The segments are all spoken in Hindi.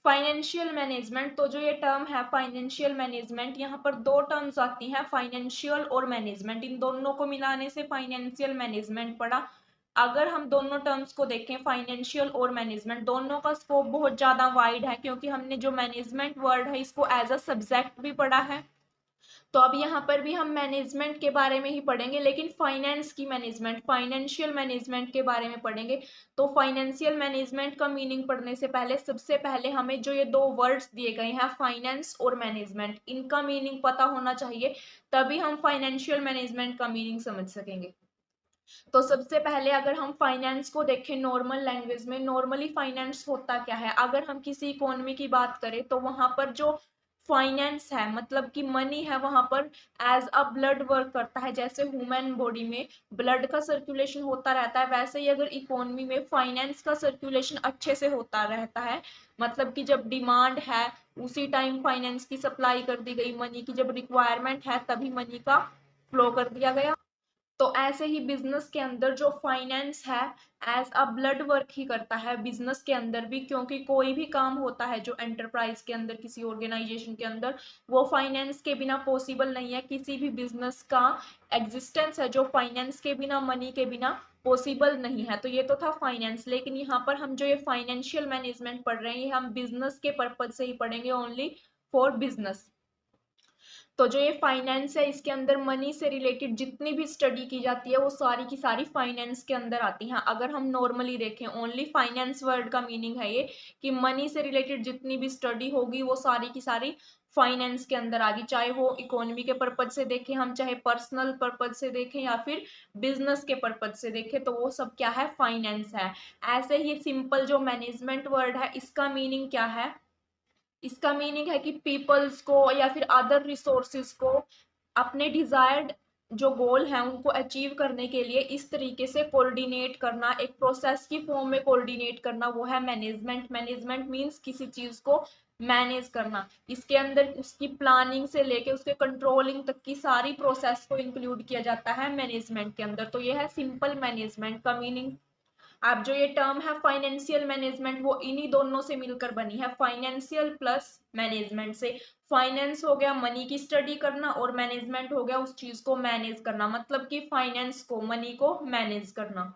फाइनेंशियल मैनेजमेंट, तो जो ये टर्म है फाइनेंशियल मैनेजमेंट, यहाँ पर दो टर्म्स आती हैं, फाइनेंशियल और मैनेजमेंट, इन दोनों को मिलाने से फाइनेंशियल मैनेजमेंट पड़ा। अगर हम दोनों टर्म्स को देखें, फाइनेंशियल और मैनेजमेंट, दोनों का स्कोप बहुत ज़्यादा वाइड है, क्योंकि हमने जो मैनेजमेंट वर्ड है इसको एज अ सब्जेक्ट भी पढ़ा है। तो अब यहाँ पर भी हम मैनेजमेंट के बारे में ही पढ़ेंगे, लेकिन फाइनेंस की मैनेजमेंट, फाइनेंशियल मैनेजमेंट के बारे में पढ़ेंगे। तो फाइनेंशियल मैनेजमेंट का मीनिंग पढ़ने से पहले सबसे पहले हमें जो ये दो वर्ड्स दिए गए हैं फाइनेंस और मैनेजमेंट, इनका मीनिंग पता होना चाहिए, तभी हम फाइनेंशियल मैनेजमेंट का मीनिंग समझ सकेंगे। तो सबसे पहले अगर हम फाइनेंस को देखें नॉर्मल लैंग्वेज में, नॉर्मली फाइनेंस होता क्या है, अगर हम किसी इकोनॉमी की बात करें तो वहां पर जो फाइनेंस है मतलब कि मनी है, वहां पर एज अ ब्लड वर्क करता है। जैसे ह्यूमन बॉडी में ब्लड का सर्कुलेशन होता रहता है, वैसे ही अगर इकोनॉमी में फाइनेंस का सर्कुलेशन अच्छे से होता रहता है, मतलब कि जब डिमांड है उसी टाइम फाइनेंस की सप्लाई कर दी गई, मनी की जब रिक्वायरमेंट है तभी मनी का फ्लो कर दिया गया। तो ऐसे ही बिजनेस के अंदर जो फाइनेंस है एज अ ब्लड वर्क ही करता है बिजनेस के अंदर भी, क्योंकि कोई भी काम होता है जो एंटरप्राइज के अंदर, किसी ऑर्गेनाइजेशन के अंदर, वो फाइनेंस के बिना पॉसिबल नहीं है। किसी भी बिजनेस का एग्जिस्टेंस है जो फाइनेंस के बिना, मनी के बिना पॉसिबल नहीं है। तो ये तो था फाइनेंस, लेकिन यहाँ पर हम जो ये फाइनेंशियल मैनेजमेंट पढ़ रहे हैं ये हम बिजनेस के पर्पज से ही पढ़ेंगे, ओनली फॉर बिजनेस। तो जो ये फाइनेंस है इसके अंदर मनी से रिलेटेड जितनी भी स्टडी की जाती है वो सारी की सारी फाइनेंस के अंदर आती हैं। अगर हम नॉर्मली देखें, ओनली फाइनेंस वर्ड का मीनिंग है ये कि मनी से रिलेटेड जितनी भी स्टडी होगी वो सारी की सारी फाइनेंस के अंदर आगी, चाहे वो इकोनॉमी के पर्पज से देखें हम, चाहे पर्सनल पर्पज से देखें या फिर बिजनेस के पर्पज से देखें, तो वो सब क्या है, फाइनेंस है। ऐसे ही सिंपल जो मैनेजमेंट वर्ड है इसका मीनिंग क्या है, इसका मीनिंग है कि पीपल्स को या फिर अदर रिसोर्सेज को अपने डिजायर्ड जो गोल है उनको अचीव करने के लिए इस तरीके से कोऑर्डिनेट करना, एक प्रोसेस की फॉर्म में कोऑर्डिनेट करना, वो है मैनेजमेंट। मैनेजमेंट मींस किसी चीज को मैनेज करना, इसके अंदर उसकी प्लानिंग से लेके उसके कंट्रोलिंग तक की सारी प्रोसेस को इंक्लूड किया जाता है मैनेजमेंट के अंदर। तो ये है सिंपल मैनेजमेंट का मीनिंग। अब जो ये टर्म है फाइनेंशियल मैनेजमेंट वो इन्हीं दोनों से मिलकर बनी है, फाइनेंशियल प्लस मैनेजमेंट से। फाइनेंस हो गया मनी की स्टडी करना और मैनेजमेंट हो गया उस चीज को मैनेज करना, मतलब कि फाइनेंस को, मनी को मैनेज करना।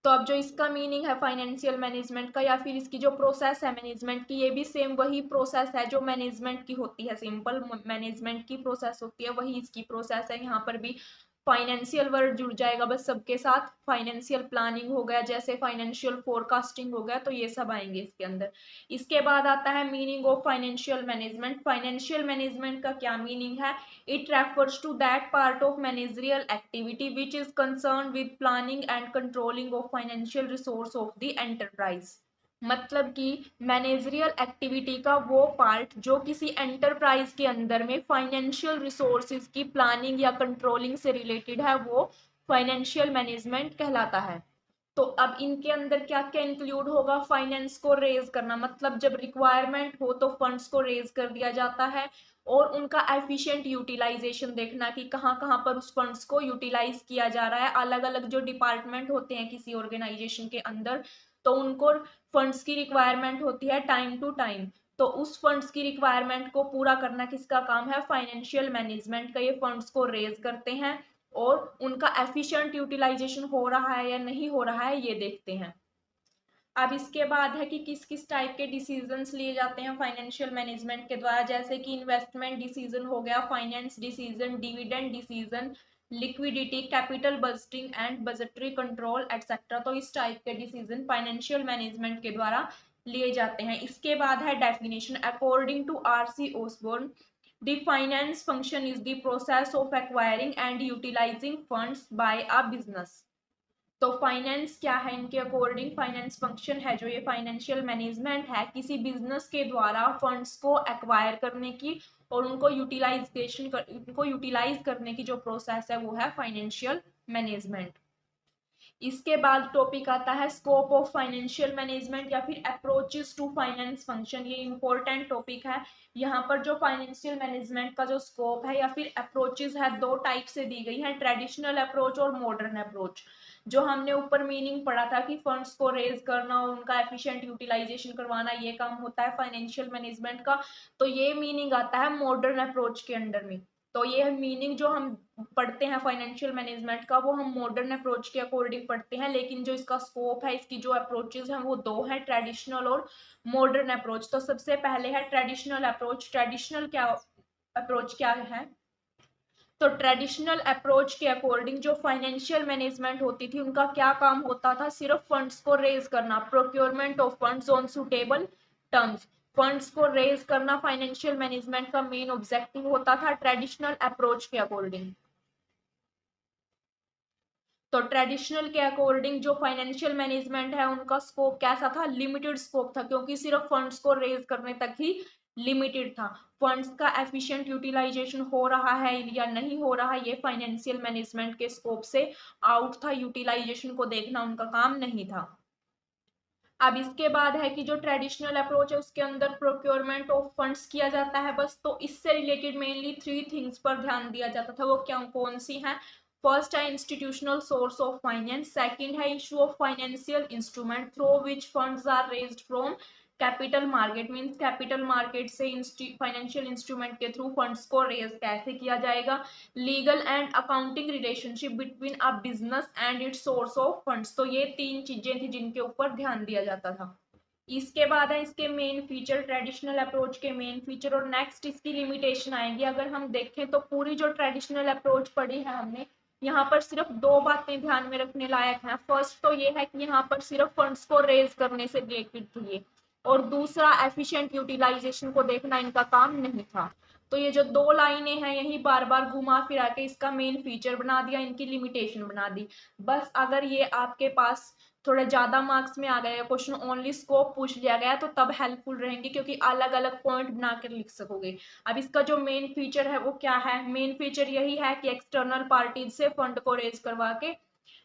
तो अब जो इसका मीनिंग है फाइनेंशियल मैनेजमेंट का या फिर इसकी जो प्रोसेस है मैनेजमेंट की, ये भी सेम वही प्रोसेस है जो मैनेजमेंट की होती है, सिंपल मैनेजमेंट की प्रोसेस होती है वही इसकी प्रोसेस है। यहाँ पर भी फाइनेंशियल वर्ड जुड़ जाएगा बस सबके साथ, फाइनेंशियल प्लानिंग हो गया, जैसे फाइनेंशियल फोरकास्टिंग हो गया, तो ये सब आएंगे इसके अंदर। इसके बाद आता है meaning of financial management. Financial management का क्या मीनिंग है, it refers to that part of managerial activity which is concerned with planning and controlling of financial resource of the enterprise। मतलब कि मैनेजरियल एक्टिविटी का वो पार्ट जो किसी एंटरप्राइज के अंदर में फाइनेंशियल रिसोर्सेज की प्लानिंग या कंट्रोलिंग से रिलेटेड है, वो फाइनेंशियल मैनेजमेंट कहलाता है। तो अब इनके अंदर क्या क्या इंक्लूड होगा, फाइनेंस को रेज करना, मतलब जब रिक्वायरमेंट हो तो फंड्स को रेज कर दिया जाता है, और उनका एफिशिएंट यूटिलाइजेशन देखना कि कहाँ कहाँ पर उस फंड्स को यूटिलाइज किया जा रहा है। अलग अलग जो डिपार्टमेंट होते हैं किसी ऑर्गेनाइजेशन के अंदर, तो उनको फंड्स की रिक्वायरमेंट होती है टाइम टू टाइम, तो उस फंड्स की रिक्वायरमेंट को पूरा करना किसका काम है, फाइनेंशियल मैनेजमेंट का। ये फंड्स को रेज करते हैं और उनका एफिशिएंट यूटिलाइजेशन हो रहा है या नहीं हो रहा है ये देखते हैं। अब इसके बाद है कि किस किस टाइप के डिसीजंस लिए जाते हैं फाइनेंशियल मैनेजमेंट के द्वारा, जैसे कि इन्वेस्टमेंट डिसीजन हो गया, finance decision, dividend decision, liquidity, capital budgeting and budgetary control etcetera. तो इस टाइप के डिसीजन फाइनेंशियल मैनेजमेंट के द्वारा लिए जाते हैं। इसके बाद है definition, according to R C. Osborne the finance function is the process of acquiring and utilizing funds by a business। तो फाइनेंस क्या है इनके अकॉर्डिंग, फाइनेंस फंक्शन है जो ये फाइनेंशियल मैनेजमेंट है किसी बिजनेस के द्वारा फंड्स को एक्वायर करने की और उनको उनको यूटिलाइज करने की जो प्रोसेस है वो है फाइनेंशियल मैनेजमेंट। इसके बाद टॉपिक आता है स्कोप ऑफ फाइनेंशियल मैनेजमेंट या फिर अप्रोचेस टू फाइनेंस फंक्शन। ये इंपॉर्टेंट टॉपिक है। यहाँ पर जो फाइनेंशियल मैनेजमेंट का जो स्कोप है या फिर अप्रोचेस है, दो टाइप से दी गई है, ट्रेडिशनल अप्रोच और मॉडर्न अप्रोच। जो हमने ऊपर मीनिंग पढ़ा था कि फंड्स को रेज करना और उनका एफिशिएंट यूटिलाइजेशन करवाना, ये काम होता है फाइनेंशियल मैनेजमेंट का। तो ये मीनिंग आता है मॉडर्न अप्रोच के अंडर में। तो ये मीनिंग जो हम पढ़ते हैं फाइनेंशियल मैनेजमेंट का, वो हम मॉडर्न अप्रोच के अकॉर्डिंग पढ़ते हैं, लेकिन जो इसका स्कोप है, इसकी जो अप्रोचेज हैं वो दो हैं, ट्रेडिशनल और मॉडर्न अप्रोच। तो सबसे पहले है ट्रेडिशनल अप्रोच। ट्रेडिशनल क्या अप्रोच क्या है? तो ट्रेडिशनल अप्रोच के अकॉर्डिंग जो फाइनेंशियल मैनेजमेंट होती थी, उनका क्या काम होता था? सिर्फ फंड्स को रेज करना, procurement of funds on suitable terms. Funds को रेज करना फाइनेंशियल मैनेजमेंट का मेन ऑब्जेक्टिव होता था ट्रेडिशनल अप्रोच के अकॉर्डिंग। तो ट्रेडिशनल के अकॉर्डिंग जो फाइनेंशियल मैनेजमेंट है, उनका स्कोप कैसा था? लिमिटेड स्कोप था, क्योंकि सिर्फ फंड्स को रेज करने तक ही लिमिटेड था। फंड्स का एफिशिएंट यूटिलाइजेशन हो रहा है या नहीं हो रहा, ये फाइनेंशियल मैनेजमेंट के स्कोप से आउट था। यूटिलाइजेशन को देखना उनका काम नहीं था। अब इसके बाद है कि जो ट्रेडिशनल अप्रोच है, उसके अंदर प्रोक्योरमेंट ऑफ फंड्स किया जाता है बस। तो इससे रिलेटेड मेनली थ्री थिंग्स पर ध्यान दिया जाता था। वो क्या कौन सी हैं? फर्स्ट है institutional source of finance, second है issue of financial instrument through which funds are raised from capital market, means capital market से फाइनेंशियल इंस्ट्रूमेंट के थ्रू फंड्स को रेज कैसे किया जाएगा। Legal and accounting relationship between a business and its source of funds. तो ये तीन चीजें थी जिनके ऊपर ध्यान दिया जाता था। इसके बाद है इसके मेन फीचर, ट्रेडिशनल अप्रोच के मेन फीचर, और नेक्स्ट इसकी लिमिटेशन आएगी। अगर हम देखें तो पूरी जो ट्रेडिशनल अप्रोच पढ़ी है हमने, यहाँ पर सिर्फ दो बातें ध्यान में रखने लायक हैं। फर्स्ट तो ये है कि यहाँ पर सिर्फ फंड्स को रेज करने से रिलेटेड थी ये, और दूसरा एफिशिएंट यूटिलाइजेशन को देखना इनका काम नहीं था। तो ये जो दो लाइनें हैं, यही बार बार घुमा फिरा के इसका मेन फीचर बना दिया, इनकी लिमिटेशन बना दी। बस अगर ये आपके पास थोड़ा ज्यादा मार्क्स में आ गया, क्वेश्चन ओनली स्कोप पूछ लिया गया, तो तब हेल्पफुल रहेंगे, क्योंकि अलग अलग पॉइंट बनाकर लिख सकोगे। अब इसका जो मेन फीचर है वो क्या है? मेन फीचर यही है कि एक्सटर्नल पार्टीज से फंड को रेज करवा के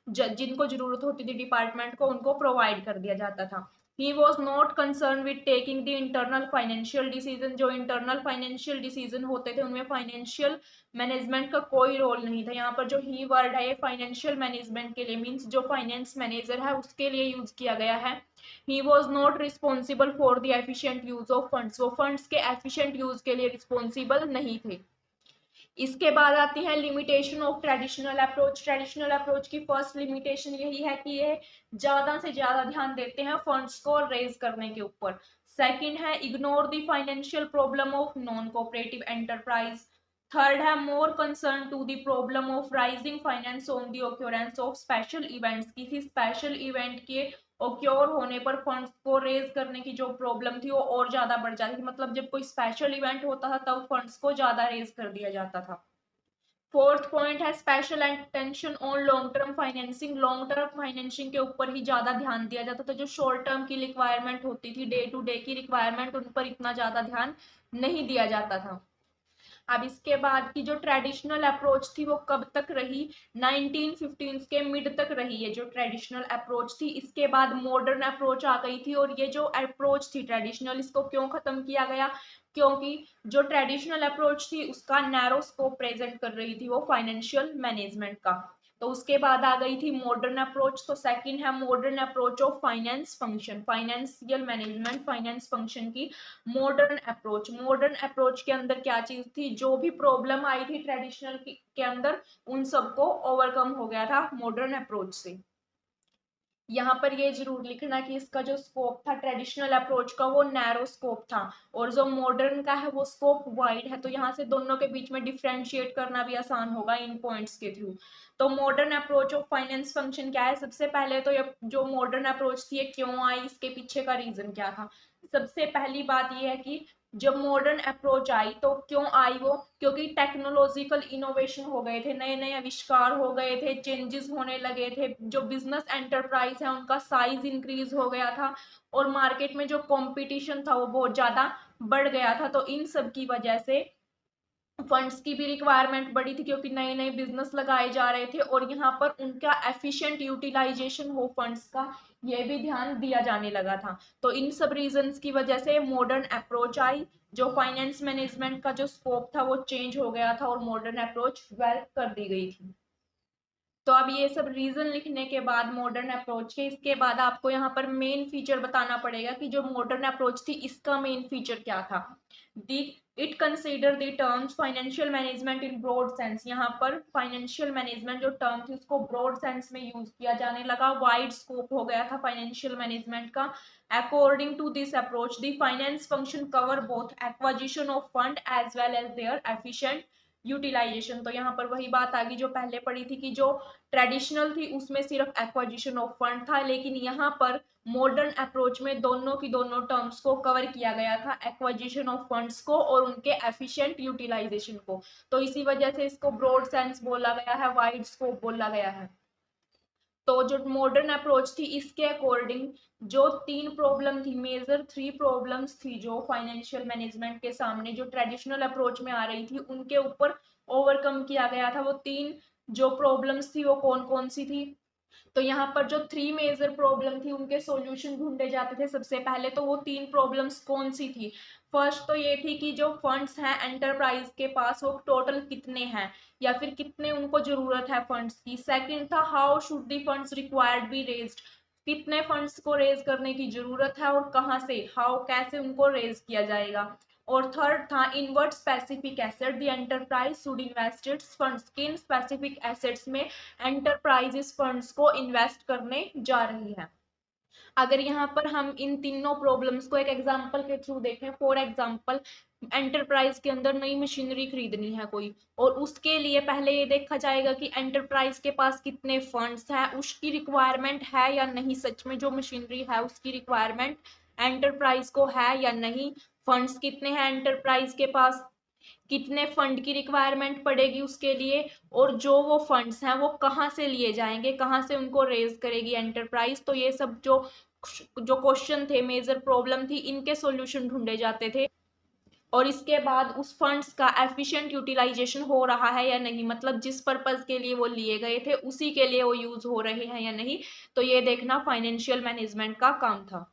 जिनको जरूरत होती थी डिपार्टमेंट को, उनको प्रोवाइड कर दिया जाता था। He was not concerned with taking the internal financial decision। जो इंटरनल फाइनेंशियल डिसीजन होते थे उनमें फाइनेंशियल मैनेजमेंट का कोई रोल नहीं था। यहाँ पर जो ही वर्ड है ये फाइनेंशियल मैनेजमेंट के लिए, मीन्स जो फाइनेंस मैनेजर है उसके लिए यूज किया गया है। He was not responsible for the efficient use of funds. वो फंड्स के एफिशिएंट यूज के लिए रिस्पॉन्सिबल नहीं थे। इसके बाद आती है limitation of traditional approach. Traditional approach की फर्स्ट लिमिटेशन यही है कि ये ज्यादा से ज्यादा ध्यान देते हैं फंड्स को रेज करने के ऊपर। सेकंड है ignore the financial problem of non cooperative enterprise. Third है more concern to the problem of raising finance on the occurrence of special events. किसी स्पेशल इवेंट के ओक्योर होने पर फंड्स को रेज करने की जो प्रॉब्लम थी वो और ज्यादा बढ़ जाती थी। मतलब जब कोई स्पेशल इवेंट होता था तब फंड्स को ज्यादा रेज कर दिया जाता था। फोर्थ पॉइंट है special attention on long term financing. Long term financing के ऊपर ही ज्यादा ध्यान दिया जाता था। जो शॉर्ट टर्म की रिक्वायरमेंट होती थी, डे टू डे की रिक्वायरमेंट, उन पर इतना ज्यादा ध्यान नहीं दिया जाता था। अब इसके बाद की जो ट्रेडिशनल अप्रोच थी वो कब तक रही? 1915 के मिड तक रही है जो ट्रेडिशनल अप्रोच थी। इसके बाद मॉडर्न अप्रोच आ गई थी, और ये जो अप्रोच थी ट्रेडिशनल, इसको क्यों खत्म किया गया? क्योंकि जो ट्रेडिशनल अप्रोच थी उसका नैरो स्कोप प्रेजेंट कर रही थी वो फाइनेंशियल मैनेजमेंट का। तो उसके बाद आ गई थी मॉडर्न अप्रोच। तो सेकंड है modern approach of finance function, financial management, finance function की मॉडर्न अप्रोच। मॉडर्न अप्रोच के अंदर क्या चीज थी? जो भी प्रॉब्लम आई थी ट्रेडिशनल के अंदर, उन सबको ओवरकम हो गया था मॉडर्न अप्रोच से। यहाँ पर ये जरूर लिखना कि इसका जो स्कोप था ट्रेडिशनल अप्रोच का वो नैरो स्कोप था, और जो मॉडर्न का है वो स्कोप वाइड है। तो यहाँ से दोनों के बीच में डिफ्रेंशिएट करना भी आसान होगा इन पॉइंट्स के थ्रू। तो modern approach of finance function क्या है? सबसे पहले तो ये जो मॉडर्न अप्रोच थी ये क्यों आई, इसके पीछे का रीजन क्या था? सबसे पहली बात ये है कि जब मॉडर्न अप्रोच आई तो क्यों आई वो? क्योंकि टेक्नोलॉजिकल इनोवेशन हो गए थे, नए नए आविष्कार हो गए थे, चेंजेस होने लगे थे। जो बिजनेस एंटरप्राइज है उनका साइज इंक्रीज हो गया था, और मार्केट में जो कंपटीशन था वो बहुत ज्यादा बढ़ गया था। तो इन सब की वजह से फंड्स की भी रिक्वायरमेंट बढ़ी थी क्योंकि नए नए बिजनेस लगाए जा रहे थे और यहाँ पर उनका एफिशिएंट यूटिलाइजेशन हो फंड्स का, ये भी ध्यान दिया जाने लगा था। तो इन सब रीजंस की वजह से मॉडर्न अप्रोच आई, जो फाइनेंस मैनेजमेंट का जो स्कोप था वो चेंज हो गया था और मॉडर्न अप्रोच डेवलप कर दी गई थी। तो अब ये सब रीजन लिखने के बाद मॉडर्न अप्रोच के, इसके बाद आपको यहाँ पर मेन फीचर बताना पड़ेगा कि जो मॉडर्न अप्रोच थी इसका मेन फीचर क्या था। The it consider the terms financial management in broad sense, यहाँ पर फाइनेंशियल मैनेजमेंट जो टर्म थी उसको ब्रॉड सेंस में यूज किया जाने लगा, वाइड स्कोप हो गया था फाइनेंशियल मैनेजमेंट का। According to this approach the finance function cover both acquisition of fund as well as their efficient utilisation. तो यहाँ पर वही बात आ गई जो पहले पढ़ी थी कि जो ट्रेडिशनल थी उसमें सिर्फ एक्वाजिशन ऑफ फंड था, लेकिन यहाँ पर मॉडर्न अप्रोच में दोनों की दोनों टर्म्स को कवर किया गया था, एक्वाजिशन ऑफ फंड्स को और उनके एफिशिएंट यूटिलाइजेशन को। तो इसी वजह से इसको ब्रॉड सेंस बोला गया है, वाइड स्कोप बोला गया है। तो जो मॉडर्न अप्रोच थी इसके अकॉर्डिंग जो तीन प्रॉब्लम थी, मेजर थ्री प्रॉब्लम्स थी जो फाइनेंशियल मैनेजमेंट के सामने जो ट्रेडिशनल अप्रोच में आ रही थी उनके ऊपर ओवरकम किया गया था। वो तीन जो प्रॉब्लम्स थी वो कौन कौन सी थी, तो यहाँ पर जो थ्री मेजर प्रॉब्लम थी उनके सॉल्यूशन ढूंढे जाते थे सबसे पहले। तो वो तीन प्रॉब्लम्स कौन सी थी, फर्स्ट तो ये थी कि जो फंड्स हैं एंटरप्राइज के पास वो टोटल कितने हैं या फिर कितने उनको जरूरत है फंड्स की। सेकंड था how should the funds required be raised, कितने फंड्स को रेज करने की जरूरत है और कहाँ से, हाउ कैसे उनको रेज किया जाएगा। और थर्ड था invert specific asset, the enterprise should invest its funds, किन स्पेसिफिक एसेट्स में एंटरप्राइज इस फंड्स को इन्वेस्ट करने जा रही है। अगर यहाँ पर हम इन तीनों प्रॉब्लम्स को एक एग्जांपल के थ्रू देखें, फॉर एग्जांपल एंटरप्राइज के अंदर नई मशीनरी खरीदनी है कोई, और उसके लिए पहले ये देखा जाएगा कि एंटरप्राइज के पास कितने फंड्स हैं, उसकी रिक्वायरमेंट है या नहीं, सच में जो मशीनरी है उसकी रिक्वायरमेंट एंटरप्राइज को है या नहीं, फंड्स कितने हैं एंटरप्राइज के पास, कितने फंड की रिक्वायरमेंट पड़ेगी उसके लिए, और जो वो फंड्स हैं वो कहाँ से लिए जाएंगे, कहाँ से उनको रेज करेगी एंटरप्राइज। तो ये सब जो जो क्वेश्चन थे, मेजर प्रॉब्लम थी, इनके सॉल्यूशन ढूंढे जाते थे। और इसके बाद उस फंड्स का एफिशिएंट यूटिलाइजेशन हो रहा है या नहीं, मतलब जिस पर्पज के लिए वो लिए गए थे उसी के लिए वो यूज हो रहे हैं या नहीं, तो ये देखना फाइनेंशियल मैनेजमेंट का काम था।